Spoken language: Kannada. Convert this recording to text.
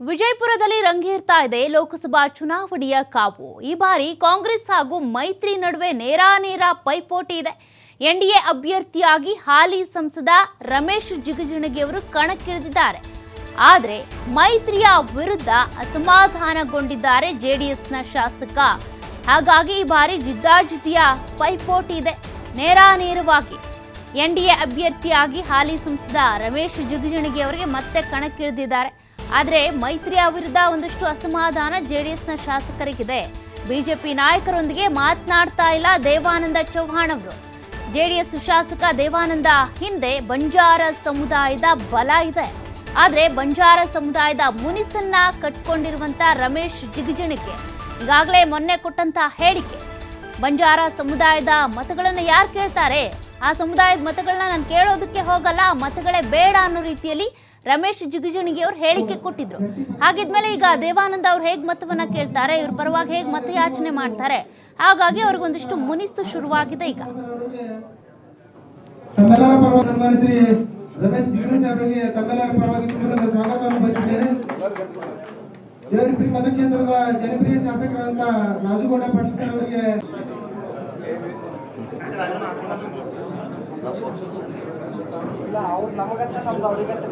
ವಿಜಯಪುರದಲ್ಲಿ ರಂಗೇರ್ತಾ ಇದೆ ಲೋಕಸಭಾ ಚುನಾವಣೆಯ ಕಾವು. ಈ ಬಾರಿ ಕಾಂಗ್ರೆಸ್ ಹಾಗೂ ಮೈತ್ರಿ ನಡುವೆ ನೇರಾನೇರ ಪೈಪೋಟಿ ಇದೆ. ಎನ್ಡಿಎ ಅಭ್ಯರ್ಥಿಯಾಗಿ ಹಾಲಿ ಸಂಸದ ರಮೇಶ್ ಜಿಗಜಿಣಗಿ ಅವರು ಕಣಕ್ಕಿಳಿದಿದ್ದಾರೆ. ಆದರೆ ಮೈತ್ರಿಯ ವಿರುದ್ಧ ಅಸಮಾಧಾನಗೊಂಡಿದ್ದಾರೆ ಜೆಡಿಎಸ್ನ ಶಾಸಕ. ಹಾಗಾಗಿ ಈ ಬಾರಿ ಜಿದ್ದಾಜಿದ್ದಿಯ ಪೈಪೋಟಿ ಇದೆ. ನೇರಾನೇರವಾಗಿ ಎನ್ಡಿಎ ಅಭ್ಯರ್ಥಿಯಾಗಿ ಹಾಲಿ ಸಂಸದ ರಮೇಶ್ ಜಿಗಜಿಣಗಿ ಅವರಿಗೆ ಮತ್ತೆ ಕಣಕ್ಕಿಳಿದಿದ್ದಾರೆ. ಆದರೆ ಮೈತ್ರಿಯ ವಿರುದ್ಧ ಒಂದಷ್ಟು ಅಸಮಾಧಾನ ಜೆಡಿಎಸ್ನ ಶಾಸಕರಿಗಿದೆ. ಬಿಜೆಪಿ ನಾಯಕರೊಂದಿಗೆ ಮಾತನಾಡ್ತಾ ಇಲ್ಲ ದೇವಾನಂದ ಚೌಹಾಣ್ ಅವರು. ಜೆಡಿಎಸ್ ಶಾಸಕ ದೇವಾನಂದ ಹಿಂದೆ ಬಂಜಾರ ಸಮುದಾಯದ ಬಲ ಇದೆ. ಆದರೆ ಬಂಜಾರ ಸಮುದಾಯದ ಮುನಿಸನ್ನ ಕಟ್ಕೊಂಡಿರುವಂತ ರಮೇಶ್ ಜಿಗಜಿಣಗಿ ಈಗಾಗಲೇ ಮೊನ್ನೆ ಕೊಟ್ಟಂತ ಹೇಳಿಕೆ, ಬಂಜಾರ ಸಮುದಾಯದ ಮತಗಳನ್ನ ಯಾರು ಕೇಳ್ತಾರೆ, ಆ ಸಮುದಾಯದ ಮತಗಳನ್ನ ನಾನು ಕೇಳೋದಕ್ಕೆ ಹೋಗಲ್ಲ, ಮತಗಳೇ ಬೇಡ ಅನ್ನೋ ರೀತಿಯಲ್ಲಿ ರಮೇಶ್ ಜಿಗಜಿಣಗಿ ಅವರು ಹೇಳಿಕೆ ಕೊಟ್ಟಿದ್ರು. ಹಾಗಿದ್ಮೇಲೆ ಈಗ ದೇವಾನಂದ ಅವ್ರು ಹೇಗೆ ಮತವನ್ನ ಕೇಳ್ತಾರೆ, ಇವ್ರ ಪರವಾಗಿ ಹೇಗೆ ಮತಯಾಚನೆ ಮಾಡ್ತಾರೆ, ಹಾಗಾಗಿ ಅವ್ರಿಗೊಂದಿಷ್ಟು ಮುನಿಸು ಶುರುವಾಗಿದೆ. ಈಗ ರಮೇಶ್ ಜಿಗಜಿಣಗಿ ಅವರಿಗೆ ತಮ್ಮೆಲ್ಲರ ಪರವಾಗಿ ಸ್ವಾಗತವನ್ನು ಬಯಸುತ್ತೇನೆ. ದೇವರಿಪುರಿ ಮತಕ್ಷೇತ್ರದ ಜನಪ್ರಿಯ ಶಾಸಕರಾದಂತ ರಾಜುಗೌಡ ಪಾಟೀಲ್ ಅವರಿಗೆ ಅವ್ರು ನಮಗಂತ ನಮ್ದು ಅವರಿಗಂತ